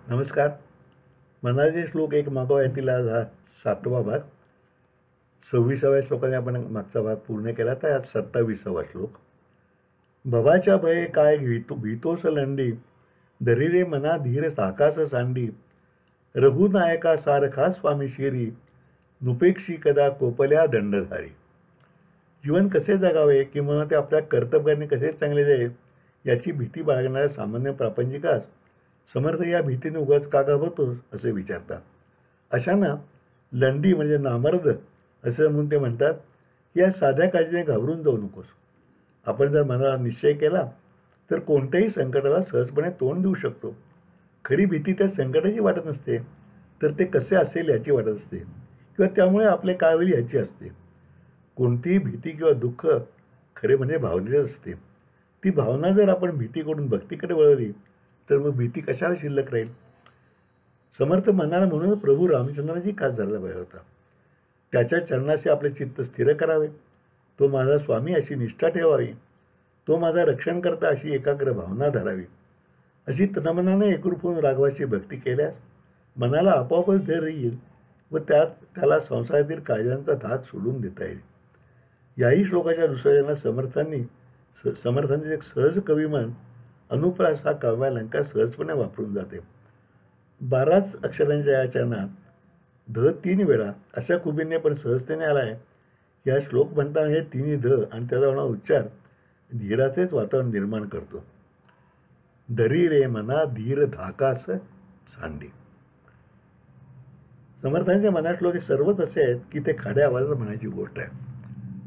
नमस्कार. मनाचे श्लोक एक मागो यातील आज हा 7वा भाग. 26व्या श्लोकाने आपण मागचा भाग पूर्ण केला, तर आज 27वा श्लोक. भवाच्या भये काय भीतोस लंडी, धरी रे मना धीर साकास सांडी, रघुनायका सारखा स्वामी शिरी, नुपेक्षी कदा कोपल्या दंडधारी. जीवन कसे जगावे किंवा ते आपल्या कर्तव्याने कसे चांगले जाईल याची भीती बाळगणाऱ्या सामान्य प्रापंचिकास समर्थ या भीतीने उगाच का घाबरतोस असे विचारतात. अशांना लंडी म्हणजे नामर्द असं म्हणून ते म्हणतात की या साध्या काळजीने घाबरून जाऊ नकोस. आपण जर मनाला निश्चय केला तर कोणत्याही संकटाला सहजपणे तोंड देऊ शकतो. खरी भीती त्या संकटाची वाटत नसते, तर ते कसे असेल याची वाटत असते किंवा त्यामुळे आपले काय होईल याची असते. कोणतीही भीती किंवा दुःख खरे म्हणजे भावनेच असते. ती भावना जर आपण भीतीकडून भक्तीकडे वळवली तर मग भीती कशाला शिल्लक राहील. समर्थ मनाला म्हणून प्रभू रामचंद्राची खास झाला पाहिजे होता. त्याच्या चरणाशी आपले चित्त स्थिर करावे. तो माझा स्वामी अशी निष्ठा ठेवावी. तो माझा रक्षण करता अशी एकाग्र भावना धरावी. अशी तनमनाने एकरूप होऊन राघवाची भक्ती केल्यास मनाला आपोआपच धैर्य येईल व त्याला संसारातील काळजांचा धाक सोडून देता येईल. याही श्लोकाच्या दुसऱ्या समर्थांचे एक सहज कविमन अनुप्रास हा काव्यालंकार सहजपणे वापरून जाते. 12च अक्षरांच्या या चरणात ध 3 वेळा अशा खुबीने पण सहजतेने आलाय. या श्लोक म्हणताना हे तिन्ही ध आणि त्याचा होणारा उच्चार धीराचेच वातावरण निर्माण करतो. धरी रे मना धीर धाकास सांडी. समर्थांच्या मनात श्लोक हे सर्वच असे आहेत की ते खड्या आवाजात म्हणायची गोष्ट आहे.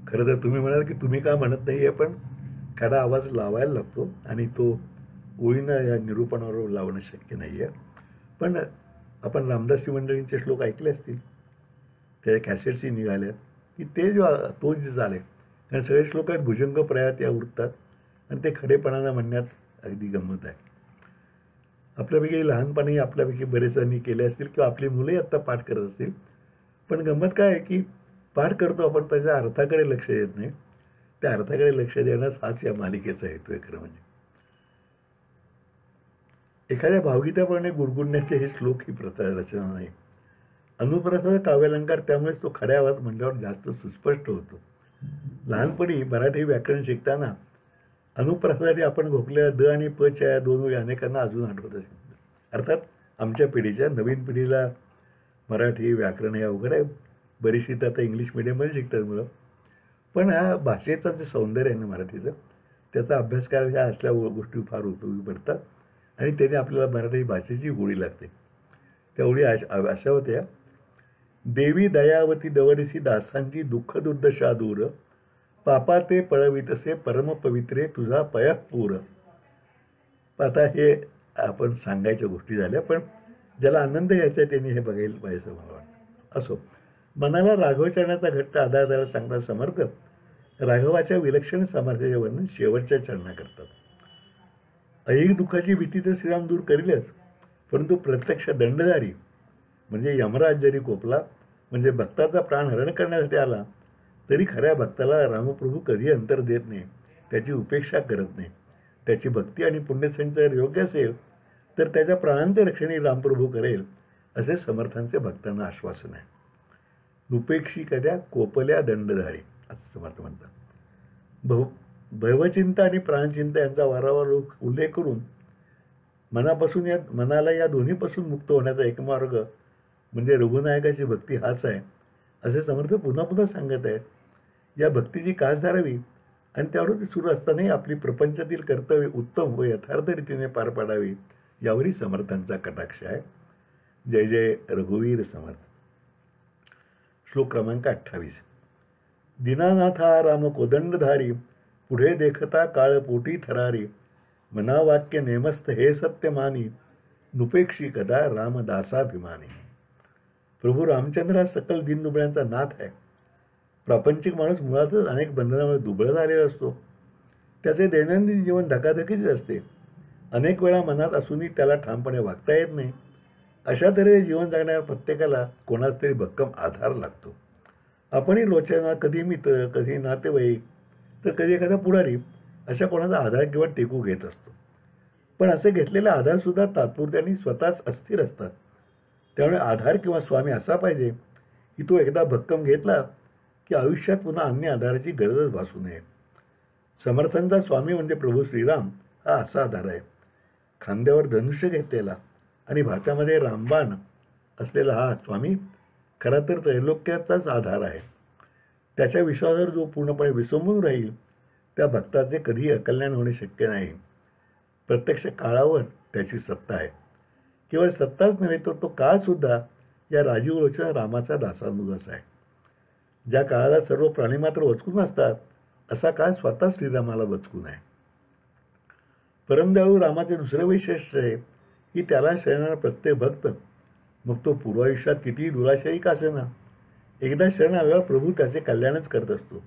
खरं तर तुम्ही म्हणाल की तुम्ही का म्हणत नाही, पण खडा आवाज लावायला लागतो आणि तो ओळीनं या निरूपणावर लावणं शक्य नाही आहे. पण आपण रामदासी मंडळींचे श्लोक ऐकले असतील, त्याच्या कॅसेट्सही निघाल्या की ते तो जे झाले, कारण सगळे श्लोक आहेत भुजंग प्रयात या उरतात आणि ते खडेपणानं म्हणण्यात अगदी गंमत आहे. आपल्यापैकी लहानपणी आपल्यापैकी बरेचजणी केले असतील किंवा आपली मुलंही आत्ता पाठ करत असतील. पण गंमत काय आहे की पाठ करतो आपण, त्याच्या अर्थाकडे लक्ष देत नाही. त्या अर्थाकडे लक्ष देण्यास हाच या मालिकेचा हेतू आहे खरं म्हणजे. एखाद्या भावगीताप्रमाणे गुणगुणण्याचे हे श्लोक ही रचना नाही. अनुप्रासाचा काव्यालंकार त्यामुळेच तो खड्या आवाज म्हटल्यावर जास्त सुस्पष्ट होतो. लहानपणी मराठी व्याकरण शिकताना अनुप्रासासाठी आपण घोकलेल्या द आणि प च्या दोन वेळी अनेकांना अजून आठवत असेल. अर्थात आमच्या पिढीच्या, नवीन पिढीला मराठी व्याकरण हे अवघड आहे. बरीचशी तर आता इंग्लिश मिडियममध्ये शिकतात मुलं. पण ह्या भाषेचं जे सौंदर्य आहे ना मराठीचं, त्याचा अभ्यास करायला ह्या असल्या गोष्टी फार उपयोगी पडतात आणि त्याने आपल्याला मराठी भाषेची गोडी लागते. त्या ओळी अशा होत्या. देवी दयावती दवडीसी दासांची दुःख दुर्दशा दूर, पापा ते पळवितसे परम पवित्रे तुझा पय पूर. आता हे आपण सांगायच्या गोष्टी झाल्या, पण ज्याला आनंद घ्यायचा आहे त्यांनी हे बघायला पाहिजे मला वाटतं. असो, मनाला राघवचरणाचा घट्ट आधार द्यायला सांगणारा समर्थ राघवाच्या विलक्षण सामर्थ्याचे वर्णन शेवटच्या चरणा करतात. ऐहिक दुःखाची भीती तर श्रीराम दूर करीलच, परंतु प्रत्यक्ष दंडधारी म्हणजे यमराज जरी कोपला, म्हणजे भक्ताचा प्राण हरण करण्यासाठी आला, तरी खऱ्या भक्ताला रामप्रभू कधी अंतर देत नाही, त्याची उपेक्षा करत नाही. त्याची भक्ती आणि पुण्यसंचय योग्य असेल तर त्याच्या प्राणांचे रक्षणही रामप्रभू करेल, असे समर्थांचे भक्तांना आश्वासन आहे. उपेक्षी कद्या कोपल्या दंडधारी असं समर्थ म्हणतात. भवचिंता आणि प्राणचिंता यांचा वारंवार उल्लेख करून मनाला या दोन्हीपासून मुक्त होण्याचा एक मार्ग म्हणजे रघुनायकाची भक्ती हाच आहे, असे समर्थ पुन्हा पुन्हा सांगत आहेत. या भक्तीची कास धरावी आणि त्यावर ती सुरू असतानाही आपली प्रपंचातील कर्तव्य उत्तम व यथार्थ रीतीने पार पाडावी, यावरही समर्थांचा कटाक्ष आहे. जय जय रघुवीर समर्थ. श्लोक क्रमांक 28. दीनानाथा राम कोदंडधारी, पुढे देखता काळ पोटी थरारी, मनावाक्य नेमस्थ हे सत्य मानी, नुपेक्षी कदा रामदासाभिमानी. प्रभू रामचंद्र हा सकल दीनदुबळ्यांचा नाथ आहे. प्रापंचिक माणूस मुळातच अनेक बंधनामुळे दुबळा झालेला असतो. त्याचे दैनंदिन जीवन धकाधकीच असते. अनेक वेळा मनात असूनही त्याला ठामपणे वागता येत नाही. अशा तऱ्हेने जीवन जगणाऱ्या प्रत्येकाला कोणाचा तरी भक्कम आधार लागतो. आपणही लोचांना कधी मित्र, कधी नातेवाईक, तर कधी एखादा पुढारी अशा कोणाचा आधार किंवा टेकू घेत असतो. पण असे घेतलेले आधार सुद्धा तात्पुरते आणि स्वतःच अस्थिर असतात. त्यामुळे आधार किंवा स्वामी असा पाहिजे की तो एकदा भक्कम घेतला की आयुष्यात पुन्हा अन्य आधाराची गरजच भासू नये. समर्थांचा स्वामी म्हणजे प्रभू श्रीराम हा असा आधार आहे. खांद्यावर धनुष्य घेतलेला आणि भात्यामध्ये रामबाण असलेला हा स्वामी खरा तर त्रैलोक्याचाच आधार आहे. त्याच्या विश्वासावर जो पूर्णपणे विसंबून राहील त्या भक्ताचे कधीही अकल्याण होणे शक्य नाही. प्रत्यक्ष काळावर त्याची सत्ता आहे. केवळ सत्ताच नव्हे तर तो काळसुद्धा या राजीव लोचन रामाचा दासानुदास आहे. ज्या काळाला सर्व प्राणी मात्र वचकून असतात असा काळ स्वतः श्रीरामाला वचकून आहे. परमदयाळू रामाचे दुसरे वैशिष्ट्य आहे की त्याला शरणा प्रत्येक भक्त मग तो पूर्वायुष्यात कितीही दुराशाही का असेना एकदा शरण आल्यावर प्रभू त्याचे कल्याणच करत असतो.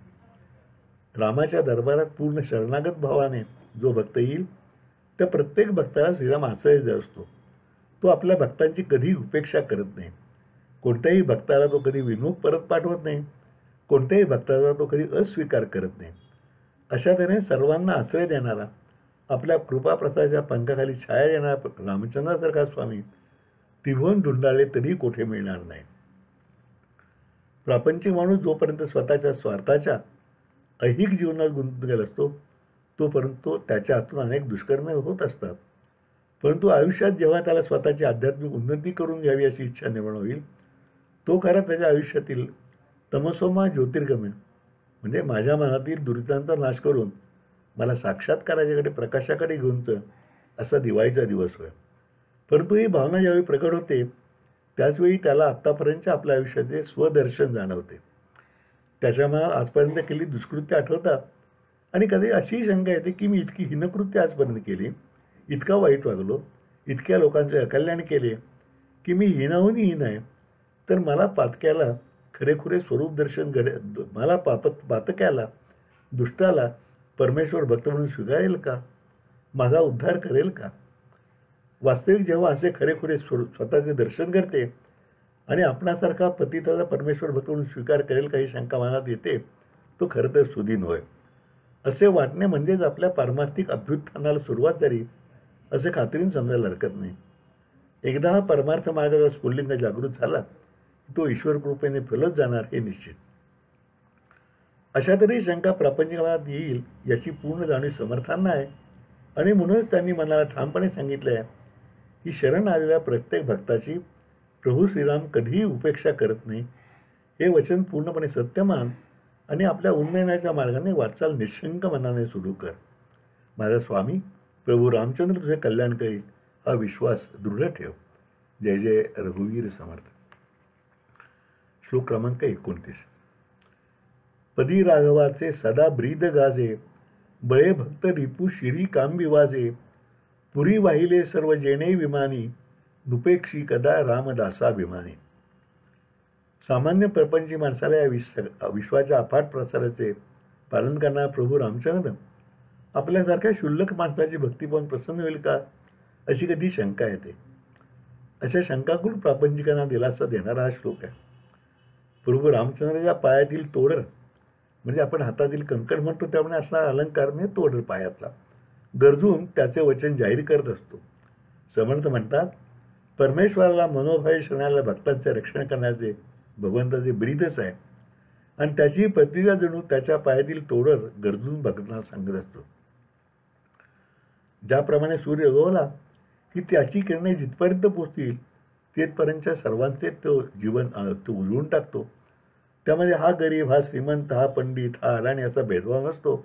रामाच्या दरबारात पूर्ण शरणागत भावाने जो भक्त येईल त्या प्रत्येक भक्ताला श्रीराम आश्रय देत असतो. तो आपल्या भक्तांची कधीही उपेक्षा करत नाही. कोणत्याही भक्ताला तो कधी विमुख परत पाठवत नाही. कोणत्याही भक्ताचा तो कधी अस्वीकार करत नाही. अशा तऱ्हेने सर्वांना आश्रय देणारा आपल्या कृपाप्रसादाच्या पंखाखाली छाया देणारा रामचंद्रासारखा स्वामी त्रिभुवन धुंडाळले तरीही कोठे मिळणार नाही. प्रापंचिक माणूस जोपर्यंत स्वतःच्या स्वार्थाच्या ऐहिक जीवनात गुंतून गेला असतो तोपर्यंत त्याच्या हातून अनेक दुष्कर्मे होत असतात. परंतु आयुष्यात जेव्हा त्याला स्वतःची आध्यात्मिक उन्नती करून घ्यावी अशी इच्छा निर्माण होईल तो खरा त्याच्या आयुष्यातील तमसोमा ज्योतिर्गमय म्हणजे माझ्या मनातील दुरितांचा नाश करून मला साक्षात्काराच्याकडे प्रकाशाकडे घेऊनचं असा दिवाळीचा दिवस होय. परंतु ही भावना ज्यावेळी प्रकट होते त्याचवेळी त्याला आत्तापर्यंतच्या आपल्या आयुष्याचे स्वदर्शन जाणवते. त्याच्या मनात आजपर्यंत केलेली दुष्कृत्य आठवतात आणि कधी अशी शंका येते की मी इतकी हीनकृत्य आजपर्यंत केली, इतका वाईट वागलो, इतक्या लोकांचे अकल्याण केले की मी हीनाहून हीन आहे, तर मला पातक्याला खरेखुरे स्वरूप दर्शन मला पातक्याला दुष्टाला परमेश्वर भक्त म्हणून स्वीकारेल का, माझा उद्धार करेल का. वास्तविक जेव्हा असे खरेखुरे स्वतःचे दर्शन करते आणि आपणासारखा पतिताचा परमेश्वर भक्त म्हणून स्वीकार करेल काही शंका मनात येते तो खरं तर सुदीन होय. असे वाटणे म्हणजेच आपल्या पारमार्थिक अभ्युत्थानाला सुरुवात झाली असे खात्रीने समजायला हरकत नाही. एकदा हा परमार्थ मार्गाचा स्फुल्लिंग जागृत झाला तो ईश्वर कृपेने फलत जाणार हे निश्चित. अशा तरी शंका प्रापंचिक मनात येईल याची पूर्ण जाणीव समर्थांना आहे आणि म्हणूनच त्यांनी मनाला ठामपणे सांगितले आहे की शरण आलेल्या प्रत्येक भक्ताची प्रभू श्रीराम कधीही उपेक्षा करत नाही. हे वचन पूर्णपणे सत्यमान आणि आपल्या उन्नयनाच्या मार्गाने वाटचाल निशंक मनाने सुरू कर. माझा स्वामी प्रभू रामचंद्र तुझे कल्याण करील हा विश्वास दृढ ठेव. जय जय रघुवीर समर्थ. श्लोक क्रमांक 29. पदी राघवाचे सदा ब्रीद गाजे बळे भक्त रिपू शिरी कांबी वाजे पुरी वाहिले सर्व जेणे विमानी नुपेक्षी कदा रामदासाभिमानी. सामान्य प्रपंची माणसाला या विश्वाच्या अफाट प्रसाराचे पालन करणारा प्रभू रामचंद्र आपल्यासारख्या क्षुल्लक माणसाची भक्ती पाहून प्रसन्न होईल का अशी कधी शंका येते. अशा शंकाकुल प्रापंचिकांना दिलासा देणारा हा श्लोक आहे. प्रभू रामचंद्राच्या पायातील तोडर म्हणजे आपण हातातील कंकण म्हणतो त्यामुळे असा अलंकार म्हणजे तोडर पायातला गरजून त्याचे वचन जाहीर करत असतो. समर्थ म्हणतात परमेश्वराला मनोभावे शरणाला भक्तांचे रक्षण करण्याचे भगवंताचे ब्रीदच आहे आणि त्याची प्रतिज्ञा जणू त्याच्या पायातील तोडर गरजून भक्तांना सांगत असतो. ज्याप्रमाणे सूर्य उगवला की त्याची किरणे जिथपर्यंत पोचतील तिथपर्यंतच्या सर्वांचे तो जीवन तो उजळून टाकतो. त्यामध्ये हा गरीब, हा श्रीमंत, हा पंडित, हा अडाणी असा भेदभाव नसतो.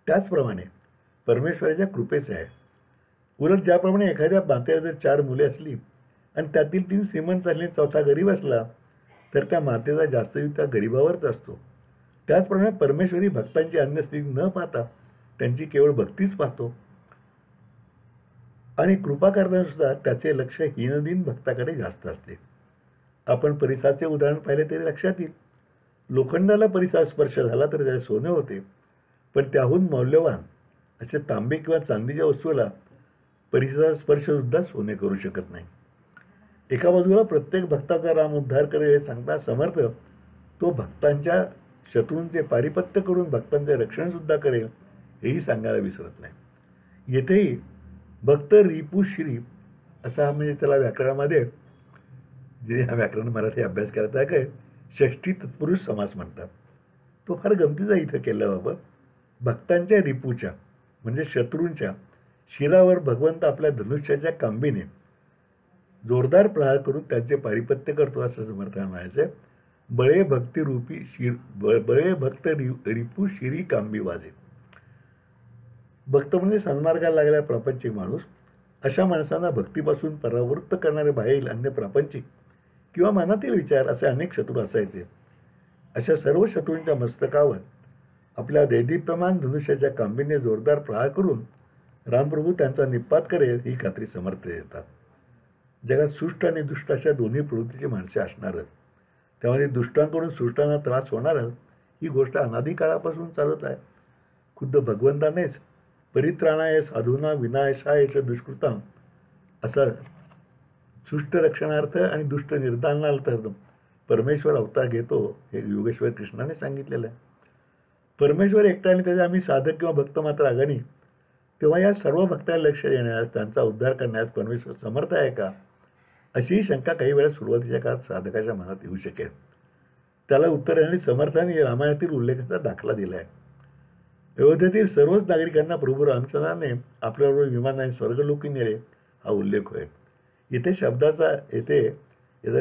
त्याचप्रमाणे परमेश्वराच्या कृपेचे आहे. उलट ज्याप्रमाणे एखाद्या मातेला जर 4 मुले असली आणि त्यातील 3 श्रीमंत असले 4था गरीब असला तर त्या मातेचा जास्त जीव त्या गरीबावरच असतो. त्याचप्रमाणे परमेश्वरी भक्तांची अन्य स्थिती न पाहता त्यांची केवळ भक्तीच पाहतो आणि कृपा करताना सुद्धा त्याचे लक्ष हीनदीन भक्ताकडे जास्त असते. आपण परिसाचे उदाहरण पाहिले तरी लक्षात येईल. लोखंडाला परिसा स्पर्श झाला तर त्याचे सोने होते, पण त्याहून मौल्यवान असे तांबे किंवा चांदीच्या वस्तूला परिसाचा स्पर्श सुद्धा सोने करू शकत नाही. एका बाजूला प्रत्येक भक्ताचा राम उद्धार करेल हे सांगता समर्थ तो भक्तांच्या शत्रूंचे पारिपत्य करून भक्तांचे रक्षण सुद्धा करेल हेही सांगायला विसरत नाही. येथेही भक्त रिपुश्री असा म्हणजे त्याला व्याकरणामध्ये जे हा व्याकरण मराठी अभ्यास करता आहे काय षष्ठी तत्पुरुष समास म्हणतात. तो फार गमतीचा इथं केला बाबा. भक्तांच्या रिपूच्या म्हणजे शत्रूंच्या शिरावर भगवंत आपल्या धनुष्याच्या कांबीने जोरदार प्रहार करून त्यांचे पारिपत्य करतो असं समर्थन म्हणायचंय. बळे भक्ती रूपी बळे भक्त रिपू शिरी कांबी वाजे. भक्त म्हणजे सन्मार्गाला लागलेला प्रापंचिक माणूस. अशा माणसांना भक्तीपासून परावृत्त करणारे बाहेरील अन्य प्रापंचिक किंवा मनातील विचार असे अनेक शत्रू असायचे. अशा सर्व शत्रूंच्या मस्तकावर आपल्या दैदीप्यमान धनुष्याच्या कांबीने जोरदार प्रहार करून रामप्रभू त्यांचा निपात करेल ही खात्री समर्थ देतात. जगात सुष्ट आणि दुष्ट अशा दोन्ही प्रवृत्तीची माणसे असणारच. त्यामध्ये दुष्टांकडून सुष्टांना त्रास होणारच ही गोष्ट अनादी काळापासून चालत आहे. खुद्द भगवंतानेच परित्राणाय साधूना विनाशायच दुष्कृताम असा सुष्ट रक्षणार्थ आणि दुष्ट निर्दारणार्थ परमेश्वर अवतार घेतो हे योगेश्वर कृष्णाने सांगितलेलं आहे. परमेश्वर एकटा आणि त्याचे आम्ही साधक किंवा भक्त मात्र अगणी, तेव्हा या सर्व भक्तांना लक्ष देण्यास त्यांचा उद्धार करण्यास परमेश्वर समर्थ आहे का अशी शंका काही वेळा सुरुवातीच्या काळात साधकाच्या मनात येऊ शकेल. त्याला उत्तर देण्याने समर्थाने रामायणातील उल्लेखाचा दाखला दिला आहे. अयोध्येतील सर्वच नागरिकांना प्रभू रामचंद्राने आपल्याबरोबर विमानाने स्वर्गलोकी नेले हा उल्लेख होय. याचा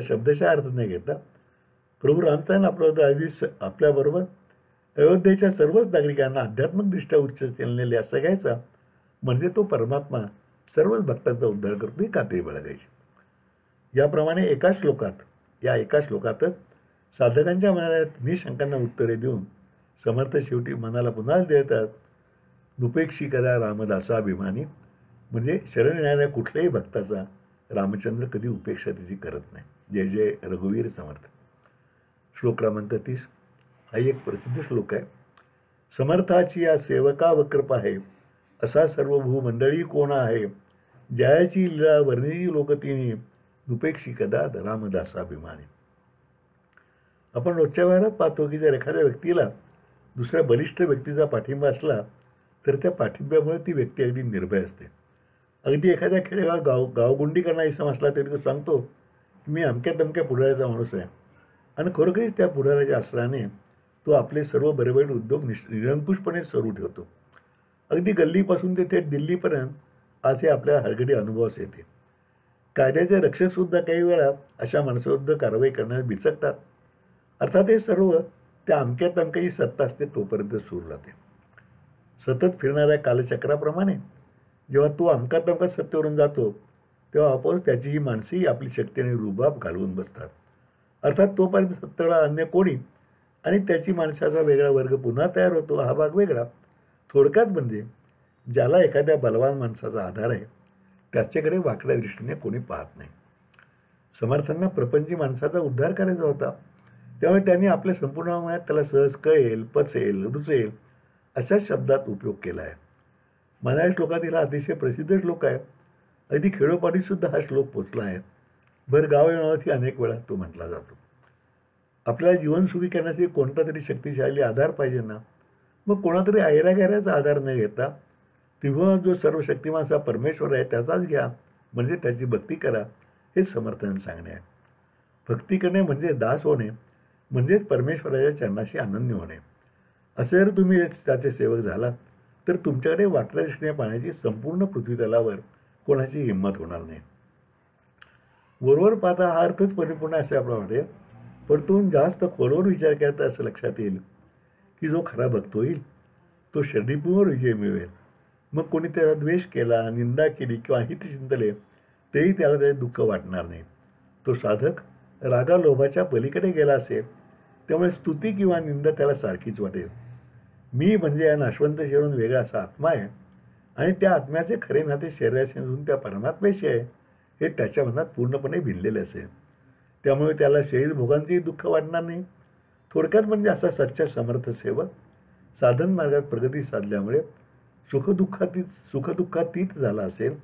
शब्दशः अर्थ नाही घेता. प्रभू रामचंद्राने आपल्याबरोबर अयोध्येच्या सर्वच नागरिकांना आध्यात्मिकदृष्ट्या उच्च नेले असं घ्यायचा म्हणजे तो परमात्मा सर्वच भक्तांचा उद्धार करतो ही खात्री बाळगायची. याप्रमाणे एका श्लोकातच साधकांच्या मनात निशंकांना उत्तरे देऊन समर्थ शेवटी मनाला पुन्हा देतात. दुपेक्षी कदा रामदासाभिमानी म्हणजे शरण येणाऱ्या कुठल्याही भक्ताचा रामचंद्र कधी उपेक्षा त्याची करत नाही. जय जय रघुवीर समर्थ. श्लोक क्रमांक 30 हा एक प्रसिद्ध श्लोक आहे. समर्थाची या सेवका वकृपा आहे असा सर्व भूमंडळी कोण आहे जयाची लीला वर्णिली लोकतिनी दुपेक्षी कदा रामदासाभिमानी. आपण रोजच्या व्यवहारात पाहतो की जर एखाद्या व्यक्तीला दुसऱ्या बलिष्ठ व्यक्तीचा पाठिंबा असला तर त्या पाठिंब्यामुळे ती व्यक्ती अगदी निर्भय असते. अगदी एखाद्या खेडेगाव गावगुंडी करणारा इसम असला तरी तो सांगतो की मी अमक्या तमक्या पुढाऱ्याचा माणूस आहे आणि खरोखरीच त्या पुढाऱ्याच्या आश्रयाने तो आपले सर्व बरेवाईट उद्योग निरंकुशपणे सुरू ठेवतो. अगदी गल्लीपासून ते थेट दिल्लीपर्यंत आज हे आपल्या हरगडी अनुभवास येते. कायद्याचे रक्षकसुद्धा काही वेळा अशा माणसाविरुद्ध कारवाई करण्यास बिचकतात. अर्थात हे सर्व त्या अमक्या तमक्या ही सत्ता असते तोपर्यंत सुरू राहते. सतत फिरणाऱ्या कालचक्राप्रमाणे जेव्हा तो अमका तमका सत्तेवरून जातो तेव्हा आपोआप त्याची ही माणसेही आपली शक्ती आणि रुबाब घालवून बसतात. अर्थात तोपर्यंत सत्तेला अन्य कोणी आणि त्याची माणसाचा वेगळा वर्ग पुन्हा तयार होतो हा भाग वेगळा. थोडक्यात म्हणजे ज्याला एखाद्या बलवान माणसाचा आधार आहे त्याच्याकडे वाकड्या दृष्टीने कोणी पाहत नाही. समर्थांना प्रपंची माणसाचा उद्धार करायचा होता त्यामुळे त्यांनी आपल्या संपूर्ण मनात त्याला सहज कळेल पचेल रुचेल अशा शब्दात उपयोग केला आहे. मराठी श्लोकातील हा अतिशय प्रसिद्ध श्लोक आहे. अगदी खेडोपाडी सुद्धा हा श्लोक पोचला आहे. भर गाव येण्यावरती अनेक वेळा तो म्हटला जातो. आपल्याला जीवन सुखी करण्यासाठी कोणता तरी शक्तिशाली आधार पाहिजे ना. मग कोणातरी ऐरागैराचा आधार न घेता त्रिभुवन जो सर्व शक्तिमान असा परमेश्वर आहे त्याचाच घ्या म्हणजे त्याची भक्ती करा हे समर्थाने सांगणे आहे. भक्ती करणे म्हणजे दास होणे म्हणजेच परमेश्वराच्या चरणाशी अनन्य होणे. असे जर तुम्ही त्याचे सेवक झालात तर तुमच्याकडे वाकड्या दृष्टीने पाहण्याची संपूर्ण पृथ्वीतलावर कोणाची हिंमत होणार नाही. वरवर पाहता हा अर्थच परिपूर्ण अशाप्रमाणे परतून जास्त खोलवर विचार करता असं लक्षात येईल की जो खरा भक्त होईल तो शरीपूर्वर विजय मिळवेल. मग कोणी त्याचा द्वेष केला निंदा केली किंवा हित चिंतले तरी त्याला त्याचे दुःख वाटणार नाही. तो साधक रागा लोभाच्या पलीकडे गेला असेल त्यामुळे स्तुती किंवा निंदा त्याला सारखीच वाटेल. मी म्हणजे या नाशवंत शरीरातून वेगळा असा आत्मा आहे आणि त्या आत्म्याचे खरे नाते शरीराशी नसून त्या परमात्म्याशी आहे हे त्याच्या मनात पूर्णपणे भिनलेले असेल. त्यामुळे त्याला शरीर भोगांचेही दुःख वाटणार नाही. थोडक्यात म्हणजे असा सच्चा समर्थ सेवक साधन मार्गात प्रगती साधल्यामुळे सुखदुःखातीत झाला असेल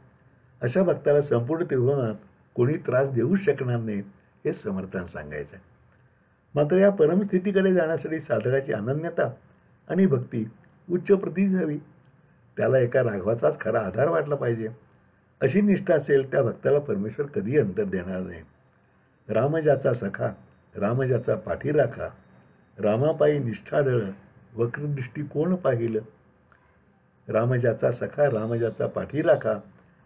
अशा भक्ताला संपूर्ण त्रिभुवनात कोणी त्रास देऊ शकणार नाही हे समर्थाने सांगायचं आहे. मात्र या परमस्थितीकडे जाण्यासाठी साधकाची अनन्यता आणि भक्ती उच्च प्रतीची हवी. त्याला एका राघवाचाच खरा आधार वाटला पाहिजे. अशी निष्ठा असेल त्या भक्ताला परमेश्वर कधी अंतर देणार नाही. राम ज्याचा सखा, राम ज्याचा पाठीराखा, रामापायी निष्ठाढळ वक्रदृष्टी कोण पाहिलं. राम ज्याचा सखा, राम ज्याचा पाठीराखा,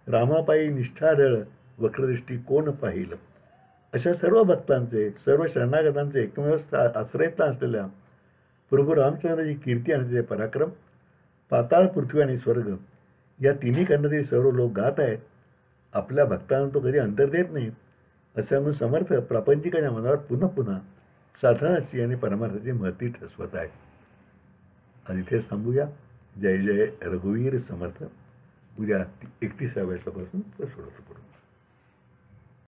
रामापायी निष्ठाढळ वक्रदृष्टी कोण पाहिलं. अशा सर्व भक्तांचे, सर्व शरणागतांचे एकमेव आश्रयस्थान असलेल्या प्रभू रामचंद्राची कीर्ती आणि त्याचे पराक्रम पाताळ, पृथ्वी आणि स्वर्ग या तिन्ही खंडातील सर्व लोक गात आहेत. आपल्या भक्तांना तो कधी अंतर देत नाही. असे म्हणून समर्थ प्रापंचिकाच्या मनावर पुन्हा पुन्हा साधनाची आणि परमार्थाची महती ठसवत आहे. आणि इथेच थांबूया. जय जय रघुवीर समर्थ. उद्या 31व्या श्लोकापासून सोडत करू.